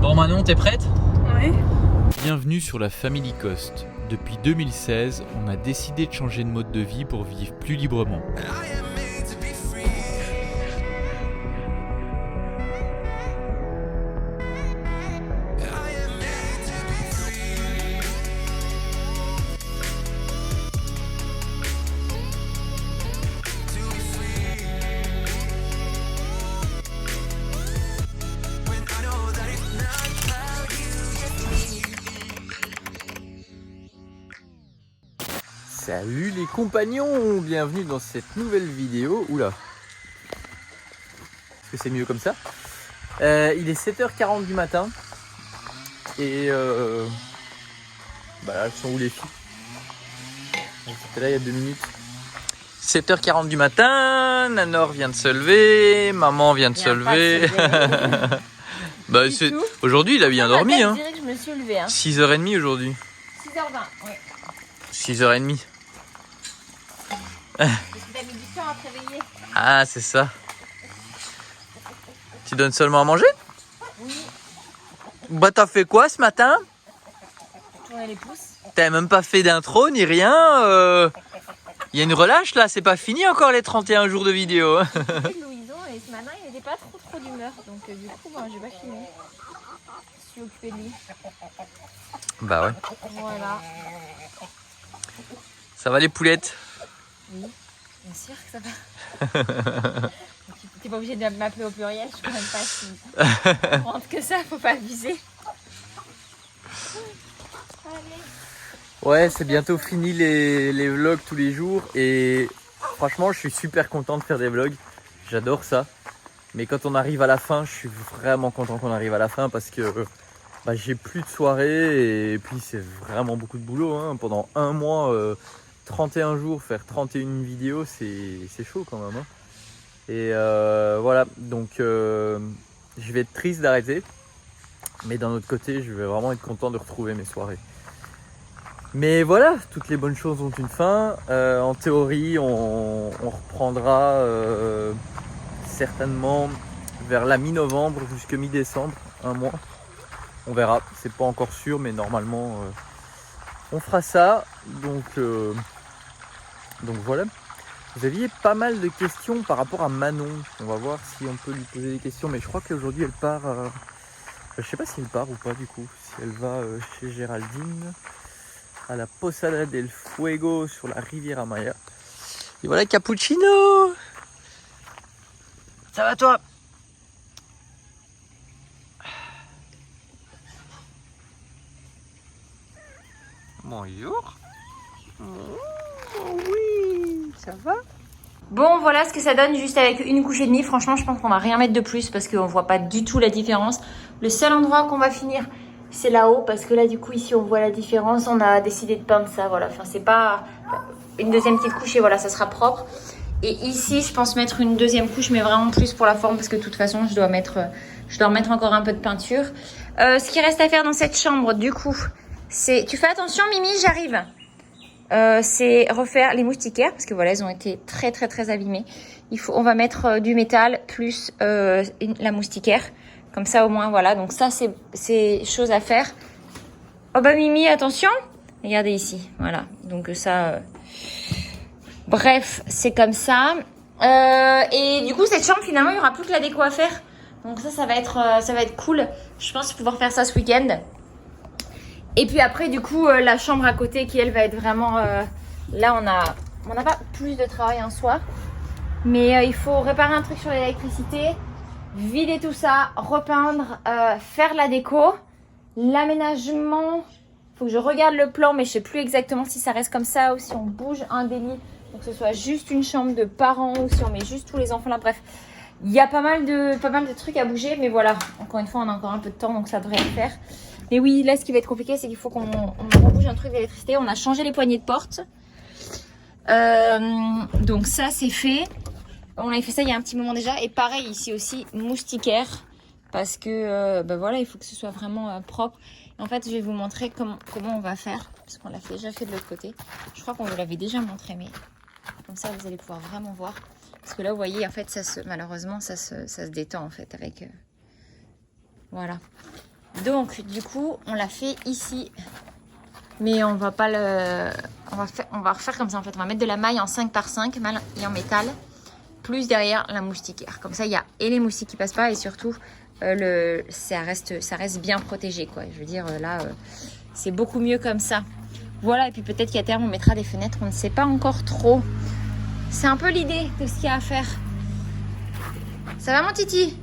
Bon Manon, t'es prête? Oui. Bienvenue sur la Family Coast. Depuis 2016, on a décidé de changer de mode de vie pour vivre plus librement. Salut les compagnons, bienvenue dans cette nouvelle vidéo. Oula, est-ce que c'est mieux comme ça? Il est 7h40 du matin. Et bah là, elles sont où les filles? J'étais là il y a 2 minutes. 7h40 du matin, Nanor vient de se lever, maman vient de se lever. Bah, aujourd'hui il a bien dormi hein. Je dirais que je me suis levée. 6h30 aujourd'hui. 6h20, oui. 6h30. Parce que t'as mis du temps à te réveiller. Ah, c'est ça. Tu donnes seulement à manger? Oui. Bah, t'as fait quoi ce matin? Tourner les pouces. T'as même pas fait d'intro ni rien. Y a une relâche là, c'est pas fini encore les 31 jours de vidéo. J'ai fait de Louison et ce matin il n'était pas trop d'humeur. Donc du coup, moi j'ai pas filmé. Je suis occupée de lui. Bah ouais. Voilà. Ça va les poulettes? Oui, bien sûr que ça va. T'es pas obligé de m'appeler au pluriel, je suis quand même pas si grande que ça, faut pas abuser. Allez. Ouais, c'est bientôt fini les vlogs tous les jours et franchement, je suis super content de faire des vlogs. J'adore ça. Mais quand on arrive à la fin, je suis vraiment content qu'on arrive à la fin parce que bah, j'ai plus de soirée et puis c'est vraiment beaucoup de boulot hein. Pendant un mois, 31 jours, faire 31 vidéos, c'est chaud quand même hein. Et voilà, donc je vais être triste d'arrêter. Mais d'un autre côté, je vais vraiment être content de retrouver mes soirées. Mais voilà, toutes les bonnes choses ont une fin. En théorie, on reprendra certainement vers la mi-novembre jusqu'à mi-décembre, un mois. On verra, c'est pas encore sûr, mais normalement on fera ça. Donc voilà. Vous aviez pas mal de questions par rapport à Manon. On va voir si on peut lui poser des questions, mais je crois qu'aujourd'hui elle part. Je sais pas si elle part ou pas du coup. Si elle va chez Géraldine à la Posada del Fuego sur la Riviera Maya. Et voilà Cappuccino. Ça va toi? Bonjour. Oh, oui, ça va? Bon, voilà ce que ça donne juste avec une couche et demie. Franchement, je pense qu'on va rien mettre de plus parce qu'on voit pas du tout la différence. Le seul endroit qu'on va finir, c'est là-haut parce que là, du coup, ici, on voit la différence. On a décidé de peindre ça, voilà. Enfin, c'est pas une deuxième petite couche et voilà, ça sera propre. Et ici, je pense mettre une deuxième couche, mais vraiment plus pour la forme parce que de toute façon, je dois remettre encore un peu de peinture. Ce qui reste à faire dans cette chambre, du coup, c'est... Tu fais attention, Mimi, j'arrive. C'est refaire les moustiquaires parce que voilà, elles ont été très abîmées. On va mettre du métal plus la moustiquaire. Comme ça, au moins, voilà. Donc ça, c'est chose à faire. Oh bah Mimi, attention. Regardez ici, voilà. Donc ça... Bref, c'est comme ça. Et du coup, cette chambre, finalement, il n'y aura plus que la déco à faire. Donc ça va être cool. Je pense pouvoir faire ça ce week-end. Et puis après, du coup, la chambre à côté qui, elle, va être vraiment... là, on n'a pas plus de travail en soi. Mais il faut réparer un truc sur l'électricité, vider tout ça, repeindre, faire la déco, l'aménagement. Il faut que je regarde le plan, mais je ne sais plus exactement si ça reste comme ça ou si on bouge un des lits. Donc que ce soit juste une chambre de parents ou si on met juste tous les enfants là. Bref, il y a pas mal de trucs à bouger. Mais voilà, encore une fois, on a encore un peu de temps, donc ça devrait le faire. Mais oui, là, ce qui va être compliqué, c'est qu'il faut qu'on rebouge un truc d'électricité. On a changé les poignées de porte. Donc ça, c'est fait. On avait fait ça il y a un petit moment déjà. Et pareil, ici aussi, moustiquaire. Parce que, bah voilà, il faut que ce soit vraiment propre. Et en fait, je vais vous montrer comment on va faire. Parce qu'on l'a déjà fait de l'autre côté. Je crois qu'on vous l'avait déjà montré, mais comme ça, vous allez pouvoir vraiment voir. Parce que là, vous voyez, en fait, malheureusement, ça se détend, en fait, avec... voilà. Donc du coup on l'a fait ici. Mais on va pas le... On va refaire comme ça en fait. On va mettre de la maille en 5 par 5 maille et en métal. Plus derrière la moustiquaire. Comme ça il y a et les moustiques qui passent pas et surtout ça reste bien protégé quoi. Je veux dire là c'est beaucoup mieux comme ça. Voilà, et puis peut-être qu'à terme on mettra des fenêtres, on ne sait pas encore trop. C'est un peu l'idée de ce qu'il y a à faire. Ça va mon titi?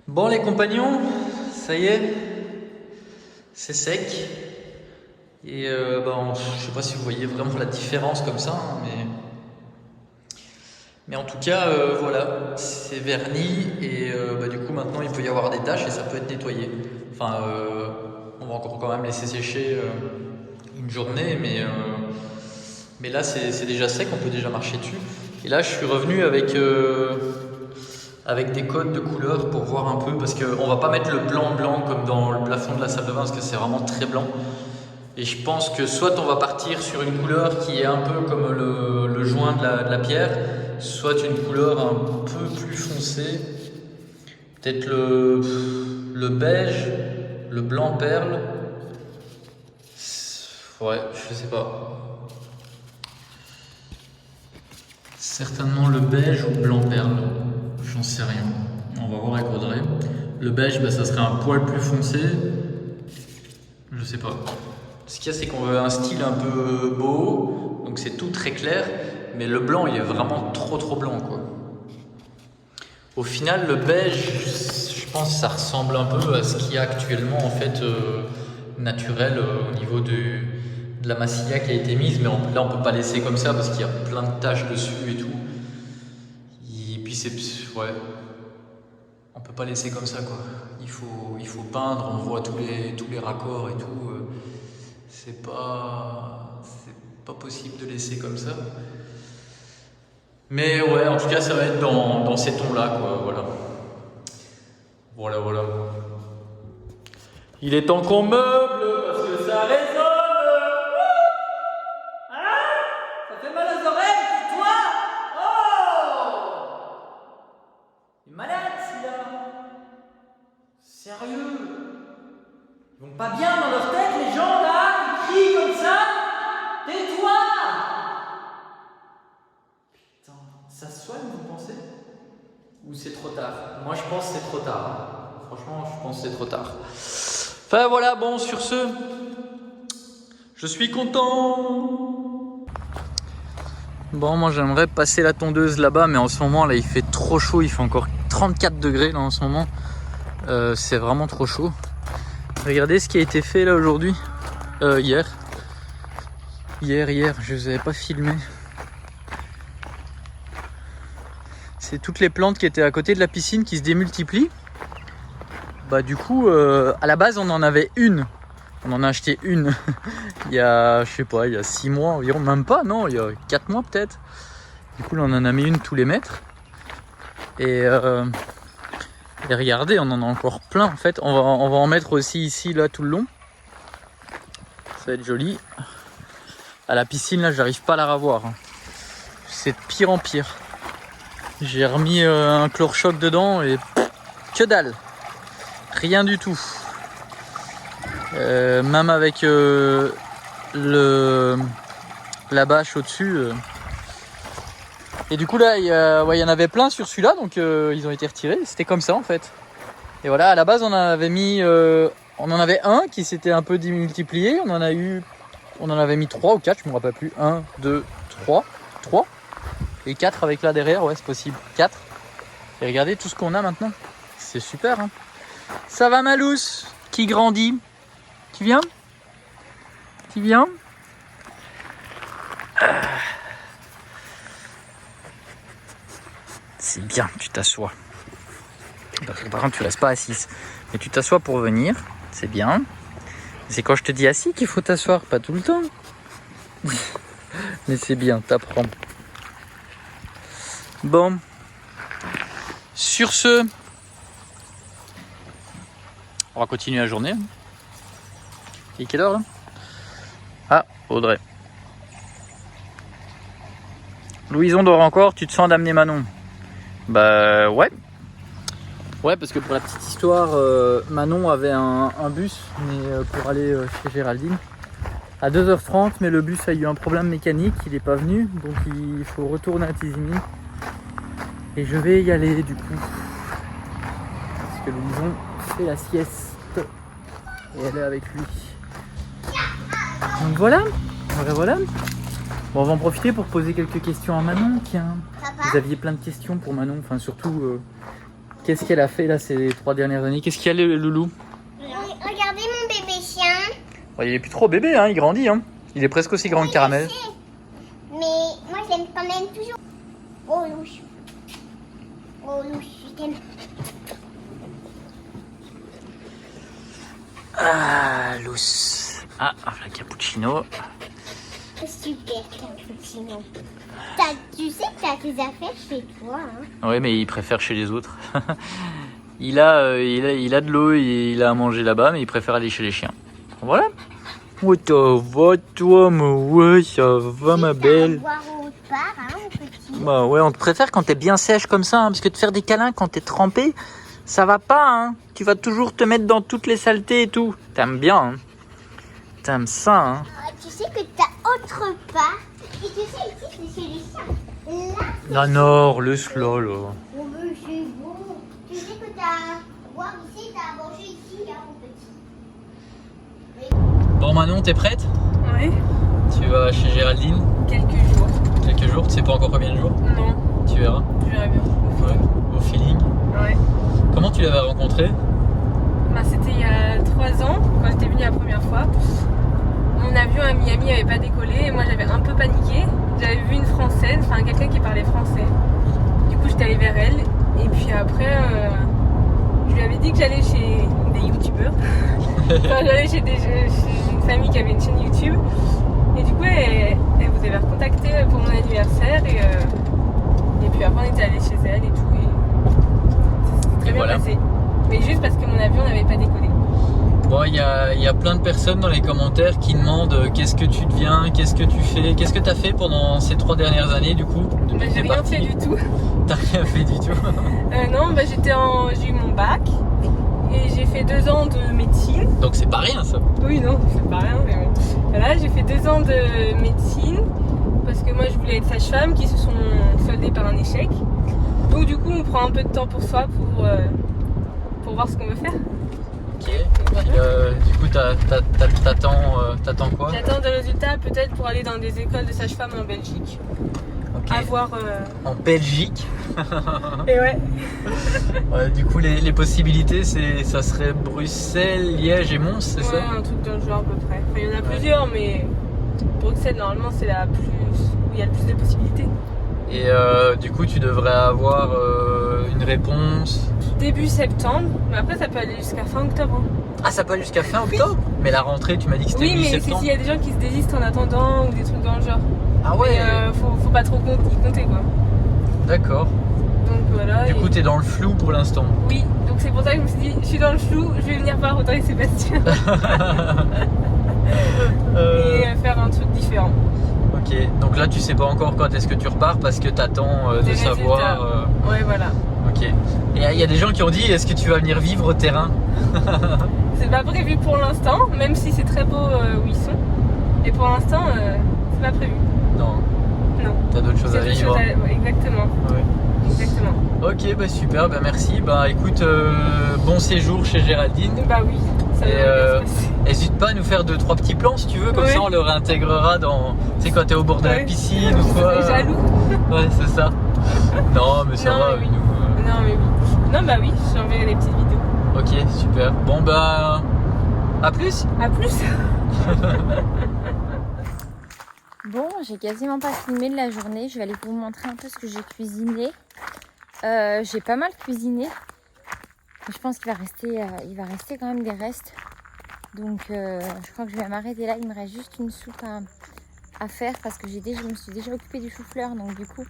Bon les compagnons, ça y est, c'est sec. Et je sais pas si vous voyez vraiment la différence comme ça, hein, mais en tout cas voilà, c'est verni et du coup maintenant il peut y avoir des taches et ça peut être nettoyé. Enfin, on va encore quand même laisser sécher une journée, mais là c'est déjà sec, on peut déjà marcher dessus. Et là je suis revenu avec des codes de couleurs pour voir un peu, parce qu'on va pas mettre le blanc comme dans le plafond de la salle de bain parce que c'est vraiment très blanc. Et je pense que soit on va partir sur une couleur qui est un peu comme le joint de la pierre, soit une couleur un peu plus foncée, peut-être le beige, le blanc perle. Ouais, je sais pas. Certainement le beige ou blanc perle. J'en sais rien. On va voir avec Audrey. Le beige, ça serait un poil plus foncé. Je sais pas. Ce qu'il y a, c'est qu'on veut un style un peu beau. Donc c'est tout très clair. Mais le blanc, il est vraiment trop blanc, quoi. Au final, le beige, je pense que ça ressemble un peu à ce qu'il y a actuellement, en fait, naturel au niveau de la massilla qui a été mise. Mais là, on peut pas laisser comme ça parce qu'il y a plein de taches dessus et tout. Ouais, on peut pas laisser comme ça quoi. Il faut peindre, on voit tous les raccords et tout. C'est pas possible de laisser comme ça. Mais ouais, en tout cas, ça va être dans ces tons-là quoi. Voilà. Il est temps qu'on meuble parce que ça résonne. Ça fait mal aux oreilles, tais-toi. Malade celui-là. Sérieux. Ils vont pas bien dans leur tête les gens là qui crient comme ça. Tais-toi. Putain, ça se soigne vous pensez? Ou c'est trop tard? Moi je pense que c'est trop tard. Franchement je pense que c'est trop tard. Enfin voilà, bon sur ce, je suis content. Bon, moi j'aimerais passer la tondeuse là-bas, mais en ce moment là il fait trop chaud, il fait encore 34 degrés là en ce moment. C'est vraiment trop chaud. Regardez ce qui a été fait là aujourd'hui, hier, je vous avais pas filmé. C'est toutes les plantes qui étaient à côté de la piscine qui se démultiplient. Du coup, à la base on en avait une. On en a acheté une il y a, je sais pas, il y a 6 mois environ, même pas, non, il y a 4 mois peut-être. Du coup, là, on en a mis une tous les mètres. Et regardez, on en a encore plein en fait. On va en mettre aussi ici, là, tout le long. Ça va être joli. À la piscine, là, j'arrive pas à la ravoir. C'est de pire en pire. J'ai remis un chlore-choc dedans et que dalle. Rien du tout. Même avec la bâche au-dessus. Et du coup là, il y en avait plein sur celui-là, donc ils ont été retirés. C'était comme ça en fait. Et voilà, à la base on en avait un qui s'était un peu démultiplié. On en avait mis 3 ou 4, je me rappelle plus. 1, 2, 3 et 4 avec là derrière, ouais c'est possible. 4. Et regardez tout ce qu'on a maintenant. C'est super, hein. Ça va, Malousse, qui grandit. Tu viens? Tu viens? C'est bien, tu t'assois. Par contre, tu restes pas assise. Mais tu t'assois pour venir, c'est bien. C'est quand je te dis assis qu'il faut t'asseoir, pas tout le temps. Mais c'est bien, t'apprends. Bon. Sur ce, on va continuer la journée. Il est quelle heure là? Ah, Audrey. Louison dort encore, tu te sens d'amener Manon? Bah ouais. Ouais, parce que pour la petite histoire, Manon avait un bus mais, pour aller chez Géraldine à 2h30, mais le bus a eu un problème mécanique, il n'est pas venu, donc il faut retourner à Tisigny. Et je vais y aller du coup, parce que Louison fait la sieste et elle est avec lui. Donc voilà. Bon, on va en profiter pour poser quelques questions à Manon. Tiens, vous aviez plein de questions pour Manon, enfin surtout, qu'est-ce qu'elle a fait là ces 3 dernières années? Qu'est-ce qu'il y a le loulou? Regardez mon bébé chien. Bon, il est plus trop bébé, hein, il grandit. Hein. Il est presque aussi grand que Caramel. Mais moi je l'aime quand même toujours. Oh louche. Oh louche, je t'aime. Ah, Luce. Ah, la cappuccino. Super cappuccino. Tu sais que t'as tes affaires chez toi. Hein. Oui, mais il préfère chez les autres. il a de l'eau et il a à manger là-bas, mais il préfère aller chez les chiens. Voilà. Ouais, ça va toi, mais ouais, ça va ma belle. Boire autre part, hein, mon petit. Bah ouais, on te préfère quand t'es bien sèche comme ça, hein, parce que te faire des câlins quand t'es trempé, ça va pas, hein. Tu vas toujours te mettre dans toutes les saletés et tout. T'aimes bien, hein. T'aimes ça, hein. Tu sais que t'as autre part. Et tu sais ici, c'est chez les chiens. Là. La Nord, le slow, là. Oh mais c'est bon. Tu sais que t'as à boire ici, t'as à manger ici, hein, mon petit. Bon, Manon, t'es prête? Oui, Tu vas chez Géraldine? quelques jours. Quelques jours, tu sais pas encore combien de jours? Non, Tu verras. je verrai bien. Ouais, au feeling. Ouais. Comment tu l'avais rencontré? Bah, c'était il y a 3 ans, quand j'étais venue la première fois. Mon avion à Miami n'avait pas décollé et moi j'avais un peu paniqué. J'avais vu une française, enfin quelqu'un qui parlait français. Du coup j'étais allée vers elle et puis après je lui avais dit que j'allais chez des youtubeurs. Enfin j'allais chez une famille qui avait une chaîne YouTube. Et du coup elle vous avait recontacté pour mon anniversaire et puis après on était allé chez elle et tout. Et ça s'est très Et bien voilà. passé. Mais juste parce que mon avion n'avait pas décollé. Bon, il y a plein de personnes dans les commentaires qui demandent qu'est-ce que tu deviens, qu'est-ce que tu fais, qu'est-ce que tu as fait pendant ces 3 dernières années du coup depuis Bah, que j'ai t'es rien partie. fait du tout. T'as rien fait du tout. Non, bah, j'ai eu mon bac et j'ai fait 2 ans de médecine. Donc c'est pas rien ça. Oui, non, c'est pas rien. Mais bon. Voilà, j'ai fait 2 ans de médecine parce que moi je voulais être sage-femme qui se sont soldés par un échec. Donc du coup, on prend un peu de temps pour soi pour voir ce qu'on veut faire. Ok. Du coup, t'attends quoi? J'attends des résultats peut-être pour aller dans des écoles de sage-femme en Belgique. Ok. À voir. En Belgique. Et ouais. Ouais, du coup, les possibilités, ça serait Bruxelles, Liège et Mons, c'est Ouais, ça? un truc dans le genre à peu près. Enfin, il y en a Ouais. plusieurs, mais Bruxelles, normalement, c'est la plus où il y a le plus de possibilités. Et du coup, tu devrais avoir une réponse. Début septembre, mais après, ça peut aller jusqu'à fin octobre. Hein. Ah, ça peut aller jusqu'à fin octobre? Mais la rentrée, tu m'as dit que c'était Oui, mais c'est mi-septembre. s'il y a des gens qui se désistent en attendant ou des trucs dans le genre. Ah Mais ouais, faut pas trop y compter, quoi. d'accord. Donc voilà. Du et- coup, t'es dans le flou pour l'instant. Oui, donc c'est pour ça que je me suis dit, je suis dans le flou, je vais venir voir Audrey et Sébastien et faire un truc différent. Ok, donc là, tu sais pas encore quand est-ce que tu repars parce que t'attends de Des savoir. résultats. Ouais, voilà. Ok. Et il y a des gens qui ont dit, est-ce que tu vas venir vivre au terrain? C'est pas prévu pour l'instant, même si c'est très beau où ils sont. Et pour l'instant, c'est pas prévu. Non, Non. t'as d'autres choses C'est à autre vivre. chose ouais, exactement. Ouais. Exactement. Ok, bah super, bah merci. Bah écoute, bon séjour chez Géraldine. Bah oui, ça Et, va bien se passer. N'hésite pas à nous faire 2-3 petits plans si tu veux, comme Ouais. ça on le réintégrera dans. Tu sais, quand t'es au bord de la Ouais. piscine ou quoi. C'est jaloux. Ouais, c'est ça. Non, mais ça Non, va, mais oui. nous. Non, mais oui. Non, bah oui, j'enverrai des petites vidéos. Ok, super. Bon bah, à plus. À plus. Bon, j'ai quasiment pas filmé de la journée. Je vais aller vous montrer un peu ce que j'ai cuisiné. J'ai pas mal cuisiné. Je pense qu'il va rester quand même des restes. Donc je crois que je vais m'arrêter là. Il me reste juste une soupe à faire parce que je me suis déjà occupée du chou-fleur. Donc du coup,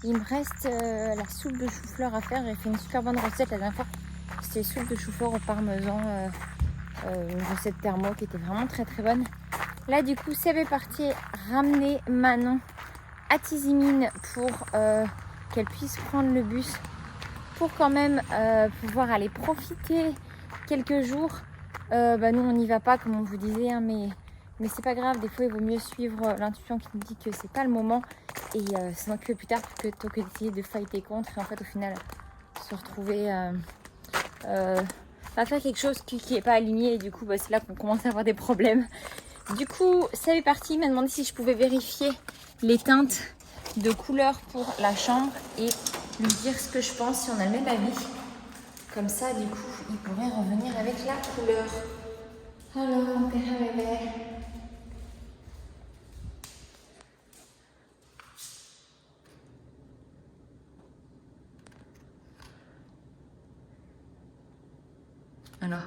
il me reste la soupe de chou-fleur à faire. J'ai fait une super bonne recette la dernière fois. C'était soupe de chou-fleur au parmesan. Une recette thermo qui était vraiment très très bonne. Là du coup Seb est parti ramener Manon à Tizimine pour qu'elle puisse prendre le bus pour quand même pouvoir aller profiter quelques jours. Nous on n'y va pas comme on vous disait hein, mais c'est pas grave, des fois il vaut mieux suivre l'intuition qui nous dit que c'est pas le moment et s'en occuper plus tard plutôt que d'essayer de fighter contre et en fait au final se retrouver à faire quelque chose qui n'est pas aligné et du coup c'est là qu'on commence à avoir des problèmes. Du coup, ça est parti, il m'a demandé si je pouvais vérifier les teintes de couleurs pour la chambre et lui dire ce que je pense si on a le même avis. Comme ça, du coup, il pourrait revenir avec la couleur. Alors, mon père bébé. Alors,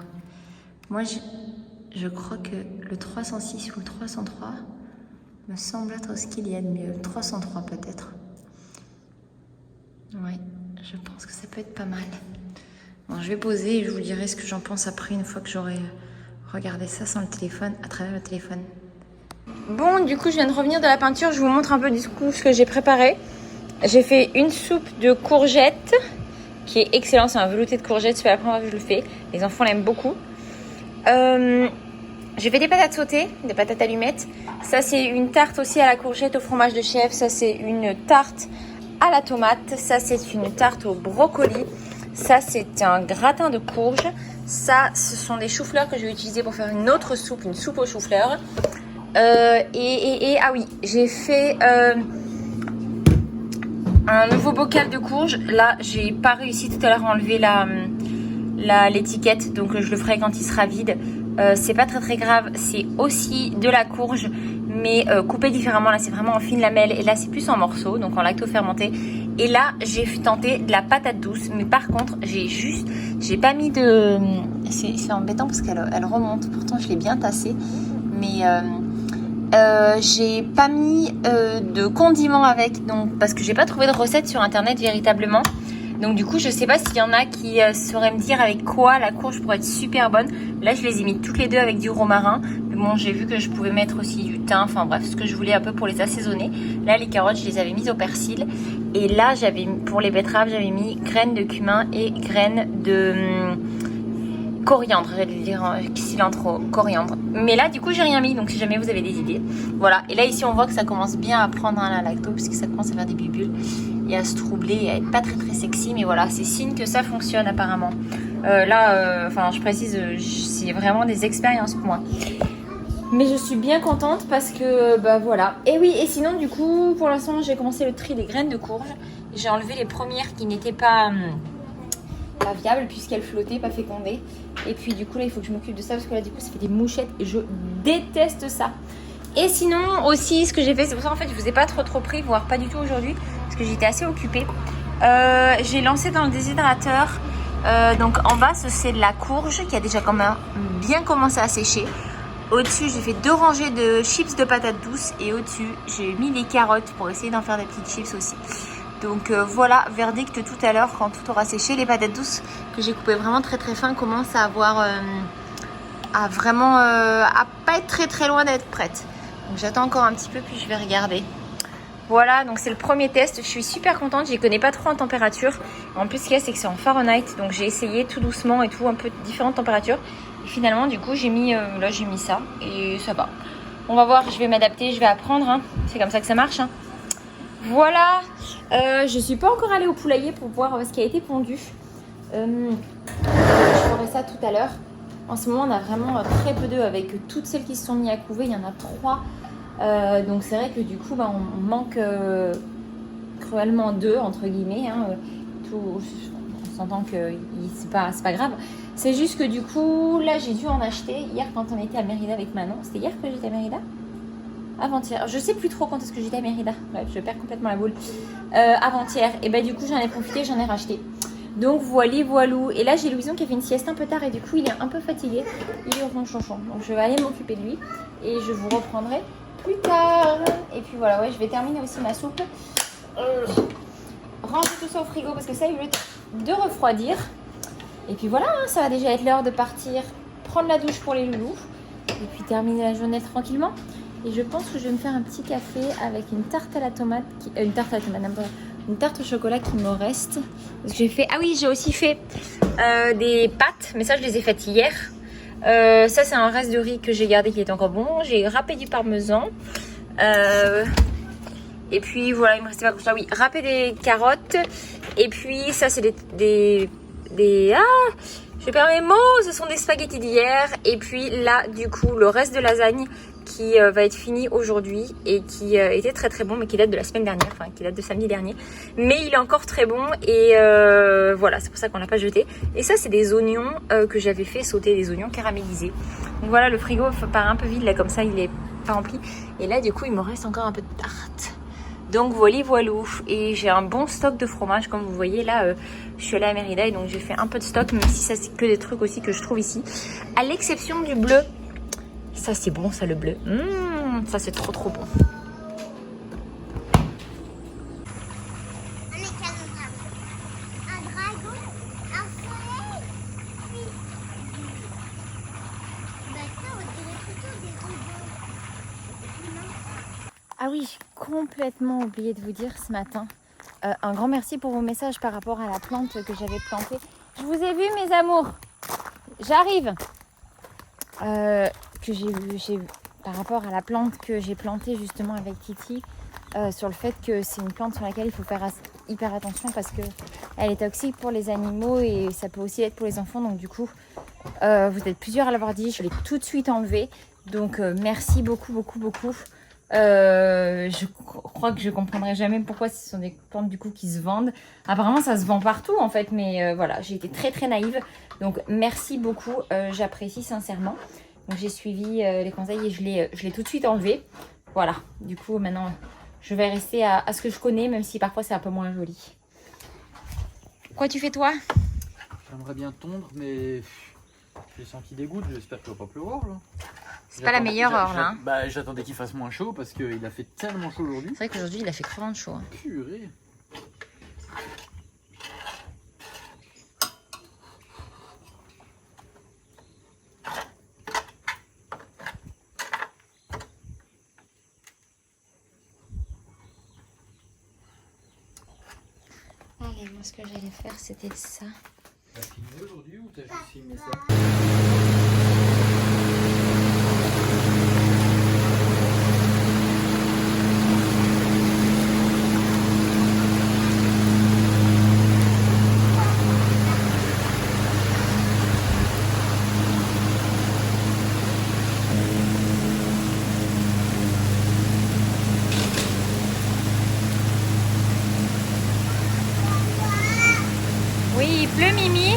moi je crois que le 306 ou le 303 me semble être ce qu'il y a de mieux. Le 303 peut-être. Oui, je pense que ça peut être pas mal. Bon, je vais poser et je vous dirai ce que j'en pense après une fois que j'aurai regardé ça sans le téléphone, à travers le téléphone. Bon, du coup, je viens de revenir de la peinture. Je vous montre un peu du coup ce que j'ai préparé. J'ai fait une soupe de courgettes qui est excellente. C'est un velouté de courgettes. C'est la première fois que je le fais. Les enfants l'aiment beaucoup. J'ai fait des patates sautées, des patates allumettes. Ça, c'est une tarte aussi à la courgette au fromage de chèvre. Ça, c'est une tarte à la tomate. Ça, c'est une tarte au brocoli. Ça, c'est un gratin de courge. Ça, ce sont des choux-fleurs que je vais utiliser pour faire une autre soupe, une soupe aux choux-fleurs. Ah oui, j'ai fait un nouveau bocal de courge. Là, j'ai pas réussi tout à l'heure à enlever l'étiquette, donc je le ferai quand il sera vide. C'est pas très très grave, c'est aussi de la courge mais coupée différemment. Là c'est vraiment en fines lamelles et là c'est plus en morceaux, donc en lacto-fermenté. Et là j'ai tenté de la patate douce, mais par contre j'ai pas mis de... C'est embêtant parce qu'elle remonte, pourtant je l'ai bien tassée, mais j'ai pas mis de condiments avec, donc parce que j'ai pas trouvé de recette sur internet véritablement. Donc du coup je sais pas s'il y en a qui sauraient me dire avec quoi la courge pourrait être super bonne. Là je les ai mis toutes les deux avec du romarin. Mais bon, j'ai vu que je pouvais mettre aussi du thym, enfin bref, ce que je voulais un peu pour les assaisonner. Là les carottes je les avais mises au persil. Et là j'avais, pour les betteraves, j'avais mis graines de cumin et graines de coriandre, j'allais dire cilantro, coriandre. Mais là du coup j'ai rien mis, donc si jamais vous avez des idées. Voilà, et là ici on voit que ça commence bien à prendre la lacto, puisque ça commence à faire des bulles et à se troubler et à être pas très très sexy. Mais voilà, c'est signe que ça fonctionne apparemment. Enfin je précise, c'est vraiment des expériences pour moi. Mais je suis bien contente parce que voilà. Et oui, et sinon du coup pour l'instant j'ai commencé le tri des graines de courge. J'ai enlevé les premières qui n'étaient pas viables puisqu'elles flottaient, pas fécondées. Et puis du coup là il faut que je m'occupe de ça parce que là du coup ça fait des mouchettes et je déteste ça. Et sinon aussi ce que j'ai fait, c'est pour ça en fait je vous ai pas trop pris, voire pas du tout aujourd'hui parce que j'étais assez occupée. J'ai lancé dans le déshydrateur, donc en bas c'est de la courge qui a déjà quand même bien commencé à sécher. Au-dessus j'ai fait 2 rangées de chips de patates douces et au-dessus j'ai mis les carottes pour essayer d'en faire des petites chips aussi. Donc voilà, verdict tout à l'heure quand tout aura séché. Les patates douces que j'ai coupées vraiment très très fin commencent à avoir à pas être très très loin d'être prêtes. Donc j'attends encore un petit peu puis je vais regarder. Voilà, donc c'est le premier test. Je suis super contente, je les connais pas trop en température. En plus ce qu'il y a c'est que c'est en Fahrenheit, donc j'ai essayé tout doucement et tout, un peu différentes températures. Et finalement du coup j'ai mis ça et ça va. On va voir, je vais m'adapter, je vais apprendre, hein. C'est comme ça que ça marche, hein. Voilà, je suis pas encore allée au poulailler pour voir ce qui a été pondu. Je ferai ça tout à l'heure. En ce moment, on a vraiment très peu d'œufs avec toutes celles qui se sont mises à couver. Il y en a 3. Donc c'est vrai que du coup, on manque cruellement d'œufs, entre guillemets. Hein. s'entend que c'est pas grave. C'est juste que du coup, là, j'ai dû en acheter hier quand on était à Mérida avec Manon. C'était hier que j'étais à Mérida? Avant-hier. Je sais plus trop quand est-ce que j'étais à Mérida. Bref, je perds complètement la boule. Avant-hier. Et bah du coup, j'en ai profité, j'en ai racheté. Donc voilou. Et là, j'ai Louison qui a fait une sieste un peu tard et du coup, il est un peu fatigué. Il est au ronchonchon. Donc je vais aller m'occuper de lui et je vous reprendrai plus tard. Et puis voilà, ouais, je vais terminer aussi ma soupe. Ranger tout ça au frigo parce que ça a eu le temps de refroidir. Et puis voilà, hein, ça va déjà être l'heure de partir prendre la douche pour les loulous. Et puis terminer la journée tranquillement. Et je pense que je vais me faire un petit café avec une tarte à la tomate. Une tarte à la tomate, n'importe quoi. Une tarte au chocolat qui me reste. Parce que j'ai fait... Ah oui, j'ai aussi fait des pâtes. Mais ça, je les ai faites hier. Ça, c'est un reste de riz que j'ai gardé qui est encore bon. J'ai râpé du parmesan. Et puis voilà, il me restait pas comme ça. Oui, râpé des carottes. Et puis ça, c'est je perds mes mots. Ce sont des spaghettis d'hier. Et puis là, du coup, le reste de lasagne qui va être fini aujourd'hui et qui était très très bon, mais qui date de la semaine dernière, enfin qui date de samedi dernier. Mais il est encore très bon et voilà, c'est pour ça qu'on l'a pas jeté. Et ça, c'est des oignons que j'avais fait sauter, des oignons caramélisés. Donc voilà, le frigo paraît un peu vide là, comme ça, il est pas rempli. Et là, du coup, il me reste encore un peu de tarte. Donc voilou. Et j'ai un bon stock de fromage, comme vous voyez là. Je suis allée à Mérida et donc j'ai fait un peu de stock, même si ça c'est que des trucs aussi que je trouve ici. À l'exception du bleu. Ça c'est bon, ça le bleu. Ça c'est trop bon. Un dragon, un soleil, puis bah ça on dirait plutôt des robots. Ah oui, j'ai complètement oublié de vous dire ce matin. Un grand merci pour vos messages par rapport à la plante que j'avais plantée. Je vous ai vu mes amours. J'arrive. Que j'ai par rapport à la plante que j'ai plantée justement avec Titi, sur le fait que c'est une plante sur laquelle il faut faire hyper attention parce que elle est toxique pour les animaux et ça peut aussi être pour les enfants. Donc du coup, vous êtes plusieurs à l'avoir dit, je l'ai tout de suite enlevée. Donc merci beaucoup. Je crois que je comprendrai jamais pourquoi ce sont des plantes du coup qui se vendent. Apparemment ça se vend partout en fait, mais voilà, j'ai été très naïve. Donc merci beaucoup, j'apprécie sincèrement. Donc j'ai suivi les conseils et je l'ai tout de suite enlevé. Voilà, du coup maintenant je vais rester à ce que je connais, même si parfois c'est un peu moins joli. Quoi tu fais toi? J'aimerais bien tondre, mais j'ai senti des gouttes, j'espère qu'il va pas pleuvoir là. C'est pas la meilleure heure là. Hein. Bah j'attendais qu'il fasse moins chaud parce qu'il a fait tellement chaud aujourd'hui. C'est vrai qu'aujourd'hui il a fait crevant de chaud. Hein. Purée. Allez, moi ce que j'allais faire c'était ça. T'as filmé aujourd'hui ou t'as juste filmé ça? Oui, il pleut Mimi.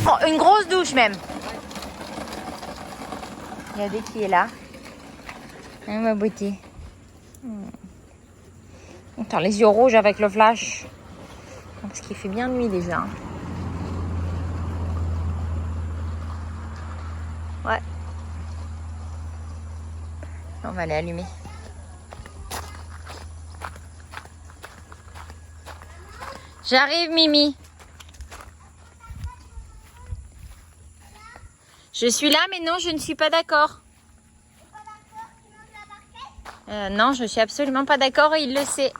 Oh, une grosse douche même. Regardez qui est là. Ah, ma beauté. Attends, les yeux rouges avec le flash. Parce qu'il fait bien nuit déjà. Ouais. On va aller allumer. J'arrive Mimi. Je suis là mais non je ne suis pas d'accord. Non je suis absolument pas d'accord et il le sait.